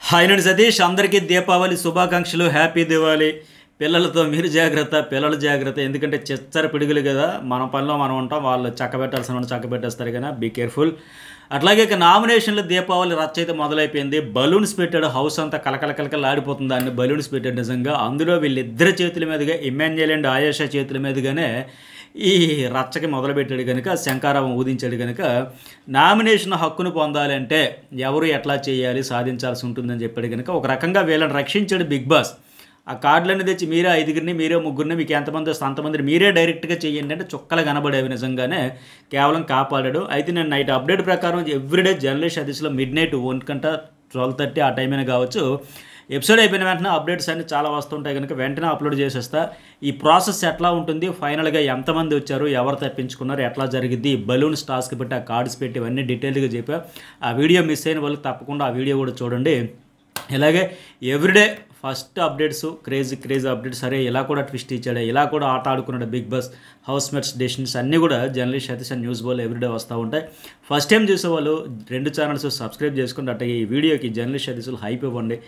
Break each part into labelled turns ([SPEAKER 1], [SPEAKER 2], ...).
[SPEAKER 1] Hi నేను సతీష్, అందరికీ దీపావళి శుభాకాంక్షలు. హ్యాపీ దివాళీ. పిల్లలతో మీరు జాగ్రత్త, పిల్లలు జాగ్రత్త. ఎందుకంటే చిచ్చర పిడుగులు కదా, మన పనిలో మనం ఉంటాం, వాళ్ళు చక్కబెట్టాల్సిన చక్కబెట్టేస్తారు కదా, బీ కేర్ఫుల్. అట్లాగే ఇక నామినేషన్లు దీపావళి రచ్చ అయితే మొదలైపోయింది. బలూన్స్ పెట్టాడు, హౌస్ అంతా కలకల ఆడిపోతుంది. దాన్ని బలూన్స్ పెట్టాడు నిజంగా. అందులో వీళ్ళిద్దరి చేతుల మీదుగా, ఇమాన్యుయల్ అండ్ ఆయేషా చేతుల మీదుగానే ఈ రచ్చకి మొదలుపెట్టాడు కనుక, శంకారావం ఊదించాడు కనుక, నామినేషన్ హక్కును పొందాలంటే ఎవరు ఎట్లా చేయాలి, సాధించాల్సి ఉంటుందని చెప్పాడు కనుక, ఒక రకంగా వీళ్ళని రక్షించాడు బిగ్ బాస్. ఆ కార్డులన్నీ తెచ్చి మీరే 5గురిని, మీరే 3గురిని, మీకు ఎంతమంది వస్తే అంతమందిని మీరే డైరెక్ట్గా చేయండి అంటే చుక్కలు కనబడేవి. నిజంగానే కేవలం కాపాడాడు. అయితే నేను నైట్ అప్డేట్ ప్రకారం ఎవ్రీడే జర్నలిస్ట్ అదిస్లో మిడ్-నైట్ 1 12:30 ఆ టైం అయినా కావచ్చు, ఎపిసోడ్ అయిపోయిన వెంటనే అప్డేట్స్ అన్నీ చాలా వస్తుంటాయి కనుక వెంటనే అప్లోడ్ చేసేస్తా. ఈ ప్రాసెస్ ఎట్లా ఉంటుంది, ఫైనల్గా ఎంతమంది వచ్చారు, ఎవరు తప్పించుకున్నారు, ఎట్లా జరిగింది, బలూన్స్ టాస్క్ పెట్టి ఆ కార్డ్స్ పెట్టి ఇవన్నీ డీటెయిల్గా చెప్పా. ఆ వీడియో మిస్ అయిన వాళ్ళు తప్పకుండా ఆ వీడియో కూడా చూడండి. ఇలాగే everyday first updates, crazy updates. సరే ఇలా కూడా ట్విస్ట్ ఇచ్చాడు, ఇలా కూడా ఆట ఆడుకున్నాడు Bigg Boss, house mates decisions అన్నీ కూడా journalist Satish and news ball everyday వస్తూ ఉంటాయి. ఫస్ట్ టైం చూసేవాళ్ళు 2 ఛానల్స్ సబ్స్క్రైబ్ చేసుకుంటే అట్లా ఈ వీడియోకి జర్నలిస్ట్ సతీష్లు హైప్ ఇవ్వండి,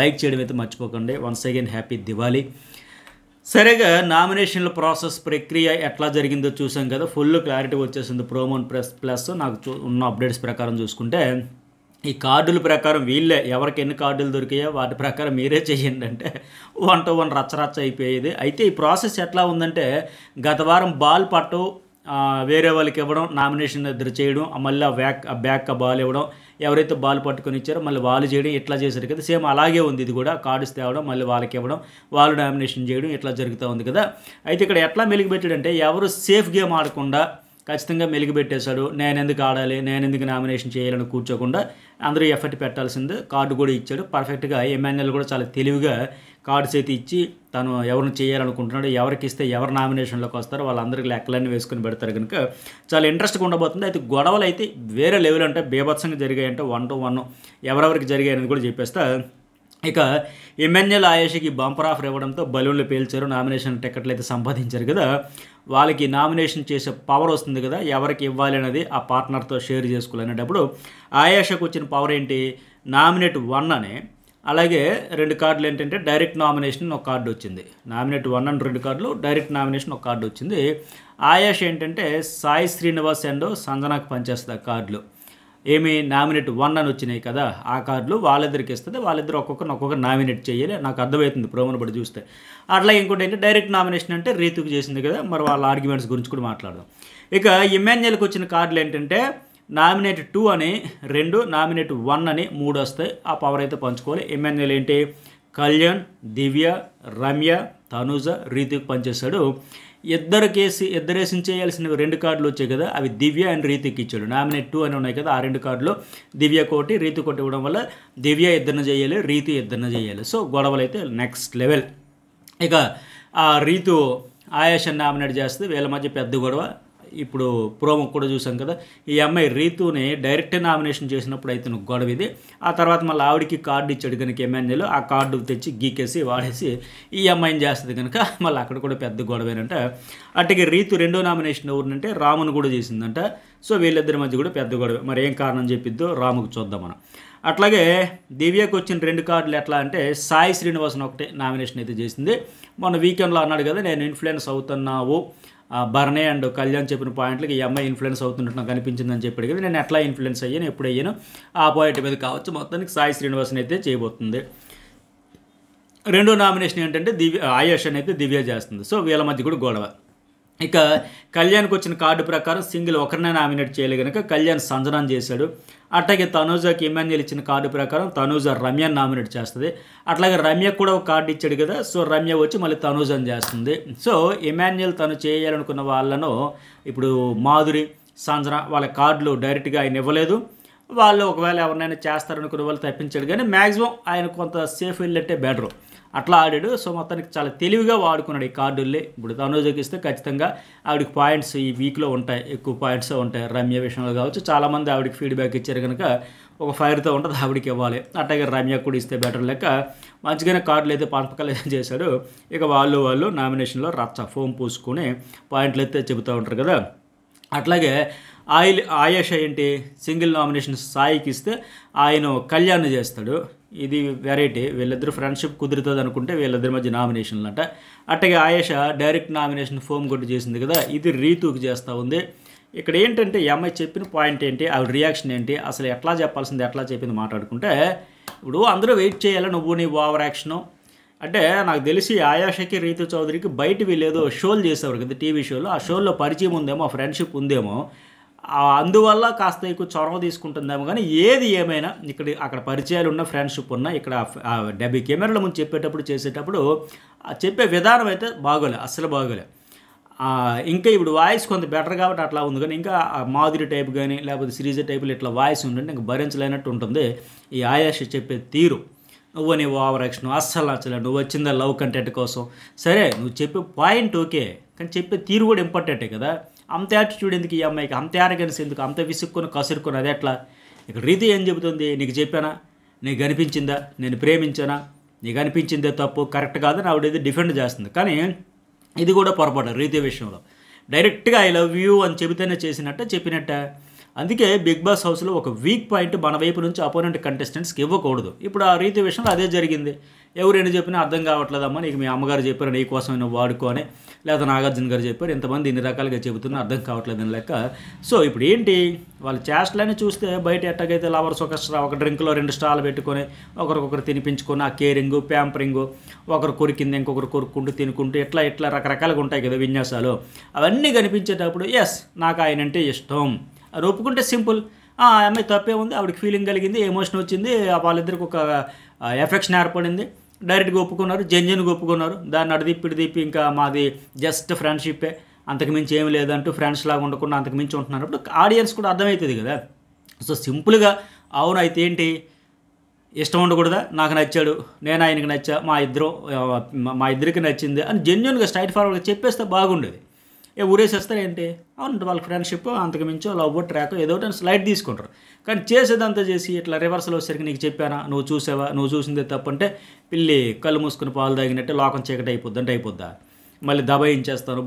[SPEAKER 1] లైక్ చేయడం అయితే మర్చిపోకండి. Once again happy Diwali. సరేగా నామినేషన్ల ప్రాసెస్ ప్రక్రియ ఎట్లా జరిగిందో చూసాం కదా, ఫుల్ క్లారిటీ వచ్చేసింది ప్రోమోన్ ప్లస్ నాకు ఉన్న అప్డేట్స్ ప్రకారం చూసుకుంటే. ఈ కార్డుల ప్రకారం వీళ్ళే ఎవరికి ఎన్ని కార్డులు దొరికాయో వాటి ప్రకారం మీరే చేయండి అంటే 1 to 1 రచ్చ అయిపోయేది. అయితే ఈ ప్రాసెస్ ఎట్లా ఉందంటే, గత వారం బాల్ పట్టు వేరే వాళ్ళకి ఇవ్వడం, నామినేషన్ ఇద్దరు చేయడం, మళ్ళీ బ్యాక్ బాల్ ఇవ్వడం, ఎవరైతే బాల్ పట్టుకొని ఇచ్చారో మళ్ళీ వాళ్ళు చేయడం, ఇట్లా చేశారు కదా. సేమ్ అలాగే ఉంది ఇది కూడా, కార్డ్స్ తేవడం, మళ్ళీ వాళ్ళకి ఇవ్వడం, వాళ్ళు నామినేషన్ చేయడం, ఇట్లా జరుగుతూ ఉంది కదా. అయితే ఇక్కడ ఎట్లా మెలిగిపెట్టాడంటే, ఎవరు సేఫ్ గేమ్ ఆడకుండా ఖచ్చితంగా మెలిగిపెట్టేశాడు. నేను ఎందుకు ఆడాలి, నేను ఎందుకు నామినేషన్ చేయాలని కూర్చోకుండా అందరూ ఎఫర్ట్ పెట్టాల్సింది. కార్డు కూడా ఇచ్చాడు పర్ఫెక్ట్గా. ఇమాన్యుయల్ కూడా చాలా తెలివిగా కార్డ్స్ అయితే ఇచ్చి తను ఎవరిని చేయాలనుకుంటున్నాడు, ఎవరికి ఇస్తే ఎవరు నామినేషన్లోకి వస్తారో వాళ్ళందరికీ లెక్కలన్నీ వేసుకొని పెడతారు కనుక చాలా ఇంట్రెస్ట్గా ఉండబోతుంది. అయితే గొడవలు అయితే వేరే లెవెల్ అంటే బీభత్సంగా జరిగాయంటే 1 to 1 ఎవరెవరికి జరిగాయని కూడా చెప్పేస్తా. ఇక ఇమాన్యుయల్ ఆయేషకి బంపర్ ఆఫర్ ఇవ్వడంతో బలూన్లు పేల్చారు, నామినేషన్ టికెట్లు అయితే సంపాదించారు కదా. వాళ్ళకి నామినేషన్ చేసే పవర్ వస్తుంది కదా, ఎవరికి ఇవ్వాలి అనేది ఆ పార్ట్నర్తో షేర్ చేసుకోవాలనేటప్పుడు ఆయేషకు వచ్చిన పవర్ ఏంటి, నామినేట్ 1 అని, అలాగే 2 కార్డులు ఏంటంటే డైరెక్ట్ నామినేషన్ ఒక కార్డు వచ్చింది. నామినేట్ 1 అని 2 కార్డులు, డైరెక్ట్ నామినేషన్ ఒక కార్డు వచ్చింది. ఆయేష ఏంటంటే సాయి శ్రీనివాస్ అండ్ సంజనాకు పనిచేస్తుంది ఆ కార్డులు. ఏమి నామినేట్ 1 అని వచ్చినాయి కదా, ఆ కార్డులు వాళ్ళిద్దరికి ఇస్తుంది. వాళ్ళిద్దరు ఒక్కొక్కరు నామినేట్ చేయాలి. నాకు అర్థమవుతుంది ప్రోమోను బట్టి చూస్తే. అట్లా ఇంకోటి ఏంటి, డైరెక్ట్ నామినేషన్ అంటే రీతుకు చేసింది కదా, మరి వాళ్ళ ఆర్గ్యుమెంట్స్ గురించి కూడా మాట్లాడదాం. ఇక ఇమాన్యుయల్కి వచ్చిన కార్డులు ఏంటంటే నామినేట్ 2 అని 2, నామినేట్ 1 అని 3 వస్తాయి. ఆ పవర్ అయితే పంచుకోవాలి. ఇమాన్యుయల్ ఏంటి, కళ్యాణ్, దివ్య, రమ్య, తనూజ, రీతుకు పనిచేశాడు. ఇద్దరేసి చేయాల్సిన 2 కార్డులు వచ్చాయి కదా, అవి దివ్య అండ్ రీతికి ఇచ్చాడు. నామినేట్ 2 అని ఉన్నాయి కదా, ఆ 2 కార్డులు దివ్య కోటి, రీతు కోటి ఇవ్వడం వల్ల దివ్య ఇద్దరిని చేయాలి, రీతు ఇద్దరిని చేయాలి. సో గొడవలు అయితే నెక్స్ట్ లెవెల్. ఇక ఆ రీతు ఆయేషని నామినేట్ చేస్తే వీళ్ళ మధ్య పెద్ద గొడవ. ఇప్పుడు ప్రోమో కూడా చూసాం కదా, ఈ అమ్మాయి రీతుని డైరెక్ట్ నామినేషన్ చేసినప్పుడు అయితే గొడవ ఇది. ఆ తర్వాత మళ్ళీ ఆవిడికి కార్డు ఇచ్చాడు కనుక ఇమాన్యుయల్, ఆ కార్డు తెచ్చి గీకేసి వాడేసి ఈ అమ్మాయిని చేస్తుంది కనుక మళ్ళీ అక్కడ కూడా పెద్ద గొడవేనంట. అట్టుగా రీతు 2వ నామినేషన్ ఎవరినంటే రామును కూడా చేసిందంట. సో వీళ్ళిద్దరి మధ్య కూడా పెద్ద గొడవ. మరి ఏం కారణం చెప్పిద్దో రాముకు చూద్దాం మనం. అట్లాగే దివ్యకు వచ్చిన 2 కార్డులు ఎట్లా అంటే, సాయి శ్రీనివాసన్ ఒకటే నామినేషన్ అయితే చేసింది. మొన్న వీకెండ్లో అన్నాడు కదా, నేను ఇన్ఫ్లుయెన్స్ అవుతున్నావు, భరణే అండ్ కళ్యాణ్ చెప్పిన పాయింట్లకి ఈ అమ్మాయి ఇన్ఫ్లుయెన్స్ అవుతున్నట్టు నాకు అనిపించిందని చెప్పాడు కదా. నేను ఎట్లా ఇన్ఫ్లుయెన్స్ అయ్యాను, ఎప్పుడు అయ్యాను, ఆ పాయింట్ మీద కావచ్చు. మొత్తానికి సాయి శ్రీనివాసన్ అయితే చేయబోతుంది. 2వ నామినేషన్ ఏంటంటే ఆయేషని అయితే దివ్య చేస్తుంది. సో వీళ్ళ మధ్య కూడా గొడవ. ఇక కళ్యాణ్కి వచ్చిన కార్డు ప్రకారం సింగిల్ ఒకరినే నామినేట్ చేయలే కనుక కళ్యాణ్ సంజనాన్ని చేశాడు. అట్లాగే తనూజకి ఇమాన్యుయల్ ఇచ్చిన కార్డు ప్రకారం తనూజ రమ్యని నామినేట్ చేస్తుంది. అట్లాగే రమ్యకు కూడా ఒక కార్డు ఇచ్చాడు కదా, సో రమ్య వచ్చి మళ్ళీ తనూజని చేస్తుంది. సో ఇమాన్యుయల్ తను చేయాలనుకున్న వాళ్ళను ఇప్పుడు మాధురి, సంజన వాళ్ళ కార్డులు డైరెక్ట్గా ఆయన ఇవ్వలేదు. వాళ్ళు ఒకవేళ ఎవరినైనా చేస్తారనుకున్న వాళ్ళు తప్పించాడు, కానీ మ్యాక్సిమం ఆయన కొంత సేఫ్ వెళ్ళట్టే బెటరు, అట్లా ఆడాడు. సో మొత్తానికి చాలా తెలివిగా వాడుకున్నాడు ఈ కార్డుల్ని. ఇప్పుడు తనూజకి ఇస్తే ఖచ్చితంగా ఆవిడకి పాయింట్స్ ఈ వీక్లో ఉంటాయి, ఎక్కువ పాయింట్స్ ఉంటాయి. రమ్య విషయంలో కావచ్చు, చాలామంది ఆవిడకి ఫీడ్బ్యాక్ ఇచ్చారు కనుక ఒక ఫైర్తో ఉంటుంది, ఆవిడకి ఇవ్వాలి. అట్లాగే రమ్య కూడా ఇస్తే బెటర్ లెక్క మంచిగానే కార్డులు అయితే పంపకాలు చేశాడు. ఇక వాళ్ళు నామినేషన్లో రచ్చ ఫోమ్ పూసుకొని పాయింట్లు అయితే చెబుతూ ఉంటారు కదా. అట్లాగే ఆయేష ఏంటి సింగిల్ నామినేషన్ సాయికి ఇస్తే ఆయన కళ్యాణ్ చేస్తాడు. ఇది వెరైటీ. వీళ్ళిద్దరు ఫ్రెండ్షిప్ కుదురుతుంది అనుకుంటే వీళ్ళిద్దరి మధ్య నామినేషన్లు అంట. అట్టగే ఆయేష డైరెక్ట్ నామినేషన్ ఫోమ్ కొట్టి చేసింది కదా, ఇది రీతుకి చేస్తూ ఉంది. ఇక్కడ ఏంటంటే ఈ అమ్మాయి చెప్పిన పాయింట్ ఏంటి, ఆవిడ రియాక్షన్ ఏంటి, అసలు ఎట్లా చెప్పాల్సింది ఎట్లా చెప్పింది మాట్లాడుకుంటే, ఇప్పుడు అందరూ వెయిట్ చేయాలి నువ్వు నీ ఓవర్ యాక్షను అంటే. నాకు తెలిసి ఆయాషకి రీతు చౌదరికి బయట వీళ్ళు ఏదో షోలు చేసేవారు కదా టీవీ షోలో, ఆ షోల్లో పరిచయం ఉందేమో, ఫ్రెండ్షిప్ ఉందేమో, అందువల్ల కాస్త ఎక్కువ చొరవ తీసుకుంటుందేమో. కానీ ఏది ఏమైనా అక్కడ పరిచయాలు ఉన్న ఫ్రెండ్షిప్ ఉన్న ఇక్కడ 70 కెమెరాల ముందు చెప్పేటప్పుడు చేసేటప్పుడు చెప్పే విధానం అయితే బాగోలే, అస్సలు బాగోలే. ఇంకా ఇప్పుడు వాయిస్ కొంత బెటర్ కాబట్టి అట్లా ఉంది. కానీ ఇంకా మాధురి టైప్ కానీ లేకపోతే శ్రీజ టైపులు ఇట్లా వాయిస్ ఉంటుంటే ఇంకా భరించలేనట్టు ఉంటుంది ఈ ఆయాష చెప్పే తీరు. నువ్వు నీ ఓవర్ యాక్షన్ అస్సలు నచ్చలేదు, నువ్వు వచ్చిందా లవ్ కంటెంట్ కోసం. సరే నువ్వు చెప్పే పాయింట్ ఓకే, కానీ చెప్పే తీరు కూడా ఇంపార్టెంటే కదా. అంత యాటిట్యూడ్ ఎందుకు ఈ అమ్మాయికి, అంత యారగెన్స్ ఎందుకు, అంత విసుక్కుని కసురుకొని అది ఎట్లా. ఇక రీతి ఏం చెబుతుంది, నీకు చెప్పానా, నీకు అనిపించిందా, నేను ప్రేమించానా, నీకు అనిపించిందే తప్పు కరెక్ట్ కాదని ఆవిడేది డిఫెండ్ చేస్తుంది. కానీ ఇది కూడా పొరపాటు రీతి విషయంలో. డైరెక్ట్గా ఐ లవ్ యూ అని చెబితేనే చెప్పినట్ట. అందుకే బిగ్ బాస్ హౌస్లో ఒక వీక్ పాయింట్ మన వైపు నుంచి అపోనెంట్ కంటెస్టెంట్స్కి ఇవ్వకూడదు. ఇప్పుడు ఆ రీతి విషయంలో అదే జరిగింది. ఎవరైనా చెప్పినా అర్థం కావట్లేదమ్మా, నీకు మీ అమ్మగారు చెప్పారు నీ కోసం నువ్వు వాడుకో అని, లేదా నాగార్జున గారు చెప్పారు, ఇంతమంది ఇన్ని రకాలుగా చెబుతున్నా అర్థం కావట్లేదని లెక్క. సో ఇప్పుడు ఏంటి వాళ్ళ చేష్టలని చూస్తే బయట ఎట్టగైతే లవర్స్ ఒక డ్రింక్లో 2 స్టార్లు పెట్టుకొని ఒకరికొకరు తినిపించుకొని ఆ కేరింగు ప్యాంపరింగు, ఒకరు కొరికింది ఇంకొకరు కొరుక్కుంటూ తినుకుంటూ ఇట్లా రకరకాలుగా ఉంటాయి కదా విన్యాసాలు. అవన్నీ కనిపించేటప్పుడు ఎస్ నాకు ఆయన అంటే ఇష్టం అది ఒప్పుకుంటే సింపుల్. ఆ అమ్మాయి తప్పే ఉంది, ఆవిడకి ఫీలింగ్ కలిగింది, ఎమోషన్ వచ్చింది, వాళ్ళిద్దరికి ఒక ఎఫెక్షన్ ఏర్పడింది, డైరెక్ట్గా ఒప్పుకున్నారు, జెన్యున్గా ఒప్పుకున్నారు. దాన్ని అడిదిప్పి ఇంకా మాది జస్ట్ ఫ్రెండ్షిప్పే, అంతకుమించి ఏమి లేదంటూ ఫ్రెండ్స్ లాగా ఉండకుండా అంతకుమించి ఉంటున్నారు. అప్పుడు ఆడియన్స్ కూడా అర్థమవుతుంది కదా. సో సింపుల్గా అవును అయితే ఏంటి ఇష్టం ఉండకూడదా, నాకు నచ్చాడు, నేను ఆయనకి నచ్చా, మా ఇద్దరికి నచ్చింది అని జెన్యున్గా స్ట్రైట్ ఫార్వర్డ్గా చెప్పేస్తే బాగుండేది. ఊరేసేస్తారు ఏంటి అవునంటే వాళ్ళ ఫ్రెండ్షిప్ అంతకుమించో లవ్ ట్రాక్ ఏదో ఒకటి స్లైడ్ తీసుకుంటారు. కానీ చేసేదంతా చేసి ఇట్లా రివర్సల్ వచ్చేసరికి నీకు చెప్పానా, నువ్వు చూసావా, నువ్వు చూసిందే తప్పంటే పిల్లి కళ్ళు మూసుకుని పాలు తాగినట్టే లోకం చీకటి అయిపోద్దా, మళ్ళీ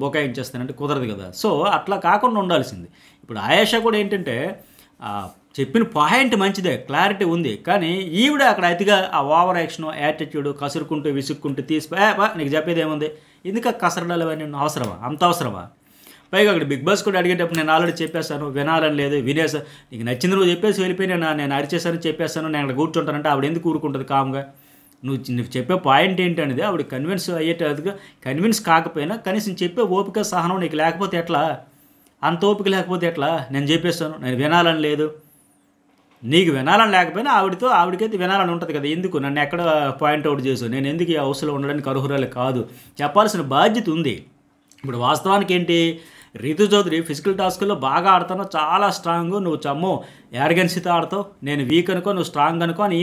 [SPEAKER 1] బొకాయించేస్తానంటే కుదరదు కదా. సో అట్లా కాకుండా ఉండాల్సింది. ఇప్పుడు ఆయేష కూడా ఏంటంటే చెప్పిన పాయింట్ మంచిదే, క్లారిటీ ఉంది. కానీ ఈవిడ అక్కడ అతిగా ఆ ఓవర్ యాక్షన్ యాటిట్యూడ్ కసురుకుంటూ విసుక్కుంటూ నీకు చెప్పేది ఏముంది, ఎందుకు కసరడాలు అవన్నీ అవసరమా, అంత అవసరమా. పైగా అక్కడ బిగ్ బాస్ కూడా అడిగేటప్పుడు నేను ఆల్రెడీ చెప్పేస్తాను, వినాలని లేదు, వినేసా, నీకు నచ్చింది నువ్వు చెప్పేసి వెళ్ళిపోయి నేను అరిచేసాను చెప్పేస్తాను, నేను అక్కడ కూర్చుంటానంటే ఆవిడ ఎందుకు కూరుకుంటుంది కామ్గా. నువ్వు చెప్పే పాయింట్ ఏంటి అనేది ఆవిడ కన్విన్స్ అయ్యేటట్టుగా, కన్విన్స్ కాకపోయినా కనీసం చెప్పే ఓపిక సహనం నీకు లేకపోతే ఎట్లా, అంత ఓపిక లేకపోతే ఎట్లా. నేను చెప్పేస్తాను నేను వినాలని లేదు, నీకు వినాలని లేకపోయినా ఆవిడకైతే వినాలని ఉంటుంది కదా. ఎందుకు నన్ను ఎక్కడ పాయింట్అవుట్ చేసావు, నేను ఎందుకు ఈ హౌస్లో ఉండడానికి అర్హురాలు కాదు, చెప్పాల్సిన బాధ్యత ఉంది. ఇప్పుడు వాస్తవానికి ఏంటి, రీతు చౌదరి ఫిజికల్ టాస్క్లో బాగా ఆడుతాను, చాలా స్ట్రాంగ్, నువ్వు చమ్మో యారగెన్సీతో ఆడతావు, నేను వీక్ అనుకో నువ్వు స్ట్రాంగ్ అనుకో అని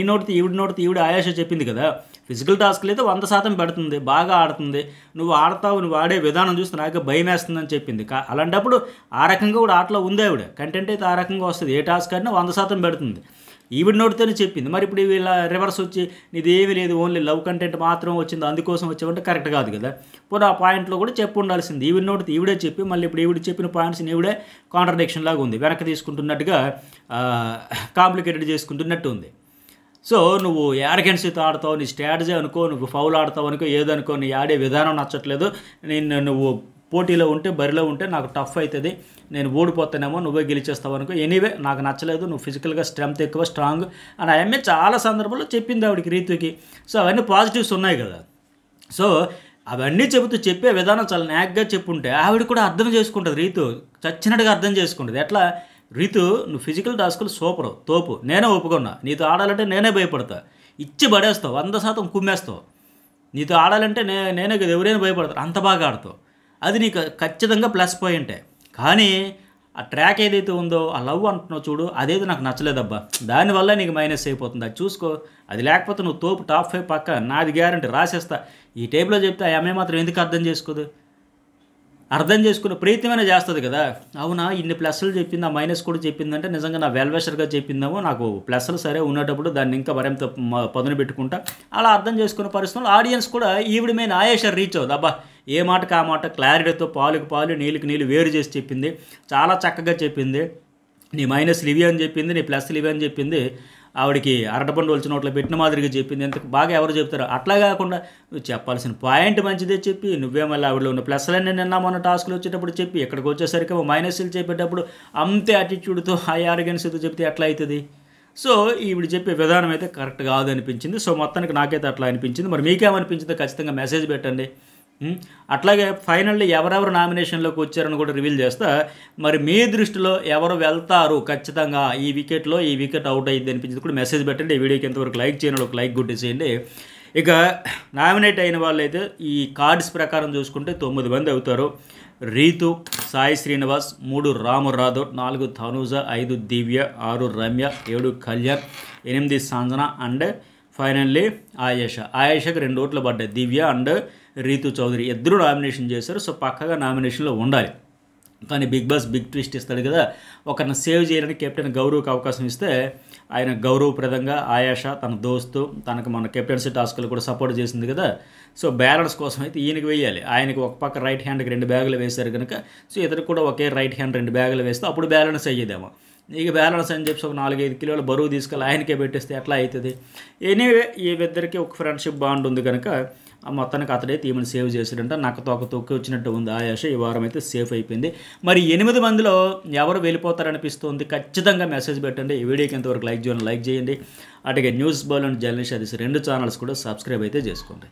[SPEAKER 1] ఈవిడ ఆయాష చెప్పింది కదా. ఫిజికల్ టాస్క్లు అయితే 100% పెడుతుంది, బాగా ఆడుతుంది, నువ్వు ఆడతావు, నువ్వు ఆడే విధానం చూస్తే నాకు భయం వేస్తుందని చెప్పింది. అలాంటప్పుడు ఆ రకంగా కూడా ఆటలో ఉంది ఆవిడ, కంటెంట్ అయితే ఆ రకంగా వస్తుంది, ఏ టాస్క్ అయినా 100% పెడుతుంది. ఈవిడ నోటితోనే చెప్పింది. మరి ఇప్పుడు వీళ్ళ రివర్స్ వచ్చి నీది ఏమీ లేదు ఓన్లీ లవ్ కంటెంట్ మాత్రం వచ్చింది అందుకోసం వచ్చావంటే కరెక్ట్ కాదు కదా. పోనీ ఆ పాయింట్లో కూడా చెప్పు ఉండాల్సింది. ఈవిడ నోటితో ఈవిడే చెప్పి మళ్ళీ ఇప్పుడు ఈవిడ చెప్పిన పాయింట్స్ని ఈవిడే కాంట్రడిక్షన్ లాగా ఉంది, వెనక్కి తీసుకుంటున్నట్టుగా కాంప్లికేటెడ్ చేసుకుంటున్నట్టు ఉంది. సో నువ్వు యారగెన్సీతో ఆడతావు, నీ స్ట్రాటజీ అనుకో, నువ్వు ఫౌల్ ఆడతావు అనుకో, ఏదనుకో, నీ ఆడే విధానం నచ్చట్లేదు, నువ్వు పోటీలో ఉంటే బరిలో ఉంటే నాకు టఫ్ అవుతుంది, నేను ఓడిపోతానేమో, నువ్వే గెలిచేస్తావు అనుకో, ఎనీవే నాకు నచ్చలేదు, నువ్వు ఫిజికల్గా స్ట్రెంత్ ఎక్కువ స్ట్రాంగ్ అని ఆమె చాలా సందర్భాల్లో చెప్పింది ఆవిడకి రీతుకి. సో అవన్నీ పాజిటివ్స్ ఉన్నాయి కదా. సో అవన్నీ చెబుతూ చెప్పే విధానం చాలా నాగ్గా చెప్పుంటే ఆవిడ కూడా అర్థం చేసుకుంటుంది, రీతు చచ్చినట్టుగా అర్థం చేసుకుంటుంది. ఎట్లా రీతు నువ్వు ఫిజికల్ టాస్కులు సూపరు తోపు, నేనే ఒప్పుకున్నా, నీతో ఆడాలంటే నేనే భయపడతా, ఇచ్చి పడేస్తావు, 100% కుమ్మేస్తావు, నీతో ఆడాలంటే నేనే కదా ఎవరైనా భయపడతారు, అంత బాగా ఆడతావు, అది నీకు ఖచ్చితంగా ప్లస్ పాయింటే. కానీ ఆ ట్రాక్ ఏదైతే ఉందో ఆ లవ్ అంటున్నావు చూడు, అదేదో నాకు నచ్చలేదబ్బా, దానివల్ల నీకు మైనస్ అయిపోతుంది, అది చూసుకో, అది లేకపోతే నువ్వు తోపు టాప్ 5 పక్క నాది గ్యారంటీ రాసేస్తా. ఈ టైప్లో చెప్తే ఆ అమ్మాయి మాత్రం ఎందుకు అర్థం చేసుకోదు, అర్థం చేసుకునే ప్రయత్నమైనా చేస్తుంది కదా. అవునా ఇన్ని ప్లస్లు చెప్పింది, ఆ మైనస్ కూడా చెప్పిందంటే నిజంగా నా వెల్విషర్గా చెప్పిందేమో, నాకు ప్లస్లు సరే ఉన్నప్పుడు దాన్ని ఇంకా మరింత పదును పెట్టుకుంటా, అలా అర్థం చేసుకునే పరిస్థితుల్లో ఆడియన్స్ కూడా ఈవిడ మీద ఆయేష రీచ్ అవుతుంది. అబ్బా ఏ మాటకు ఆ మాట క్లారిటీతో పాలుకు పాలు నీళ్ళకి నీళ్ళు వేరు చేసి చెప్పింది, చాలా చక్కగా చెప్పింది, నీ మైనస్లు ఇవి అని చెప్పింది, నీ ప్లస్లు ఇవి అని చెప్పింది. ఆవిడకి అరటిపండు ఒలిచిన నోట్లో పెట్టిన మాదిరిగా చెప్పింది. ఎంత బాగా ఎవరు చెప్తారు? అట్లా కాకుండా నువ్వు చెప్పాల్సిన పాయింట్ మంచిదే చెప్పి, నువ్వే మళ్ళీ ఆవిడలో ఉన్న ప్లస్లన్నీ నిన్న మొన్న టాస్క్లు వచ్చేటప్పుడు చెప్పి, ఇక్కడికి వచ్చేసరికి మైనస్లు చెప్పేటప్పుడు అంతే యాటిట్యూడ్తో హై ఆర్గన్స్తో చెప్తే ఎట్లా అవుతుంది? సో ఈవిడ చెప్పే విధానం అయితే కరెక్ట్ కాదు అనిపించింది. సో మొత్తానికి నాకైతే అట్లా అనిపించింది. మరి మీకేమనిపించిందో ఖచ్చితంగా మెసేజ్ పెట్టండి. అట్లాగే ఫైనల్లీ ఎవరెవరు నామినేషన్లోకి వచ్చారని కూడా రివీల్ చేస్తా. మరి మీ దృష్టిలో ఎవరు వెళ్తారు ఖచ్చితంగా ఈ వికెట్లో, ఈ వికెట్ అవుట్ అయ్యింది అనిపించింది కూడా మెసేజ్ పెట్టండి. ఈ వీడియోకి ఎంతవరకు లైక్ చేయను, ఒక లైక్ గుర్తించేయండి. ఇక నామినేట్ అయిన వాళ్ళైతే ఈ కార్డ్స్ ప్రకారం చూసుకుంటే 9 మంది అవుతారు. రీతు, సాయి శ్రీనివాస్, 3 రాము రాథోడ్, 4 తనూజ, 5 దివ్య, 6 రమ్య, 7 కళ్యాణ్, 8 సంజన అండ్ ఫైనల్లీ ఆయేషాకి 2 ఓట్లు పడ్డాయి. దివ్య అండ్ రీతు చౌదరి ఇద్దరు నామినేషన్ చేశారు. సో పక్కగా నామినేషన్లో ఉండాలి. కానీ బిగ్ బాస్ బిగ్ ట్విస్ట్ ఇస్తాడు కదా, ఒకరిని సేవ్ చేయడానికి కెప్టెన్ గౌరవ్కి అవకాశం ఇస్తే ఆయన గౌరవప్రదంగా ఆయేషా తన దోస్తు తనకు మన కెప్టెన్సీ టాస్క్లు కూడా సపోర్ట్ చేసింది కదా, సో బ్యాలెన్స్ కోసం అయితే ఈయనకి వేయాలి. ఆయనకి ఒక పక్క రైట్ హ్యాండ్కి 2 బ్యాగులు వేశారు కనుక సో ఇతనికి కూడా ఒకే రైట్ హ్యాండ్ 2 బ్యాగులు వేస్తే అప్పుడు బ్యాలెన్స్ అయ్యేదేమో. ఇక బ్యాలెన్స్ అని చెప్పి ఒక 4-5 కిలోల బరువు తీసుకెళ్ళి ఆయనకే పెట్టేస్తే ఎట్లా అవుతుంది? ఎనీవే ఈ ఇద్దరికి ఒక ఫ్రెండ్షిప్ బాండ్ ఉంది కనుక మొత్తానికి అతడే ఈమెను సేవ్ చేసాడంట. నక్కతో ఒక తొక్కి వచ్చినట్టు ఉంది ఆయాష. ఈ వారం అయితే సేఫ్ అయిపోయింది. మరి 8 మందిలో ఎవరు వెళ్ళిపోతారనిపిస్తుంది? ఖచ్చితంగా మెసేజ్ పెట్టండి. ఈ వీడియోకి ఎంతవరకు లైక్ చేయండి. అటుగా న్యూస్ బాల్ అండ్ జర్నలిస్ట్ అది 2 ఛానల్స్ కూడా సబ్స్క్రైబ్ అయితే చేసుకోండి.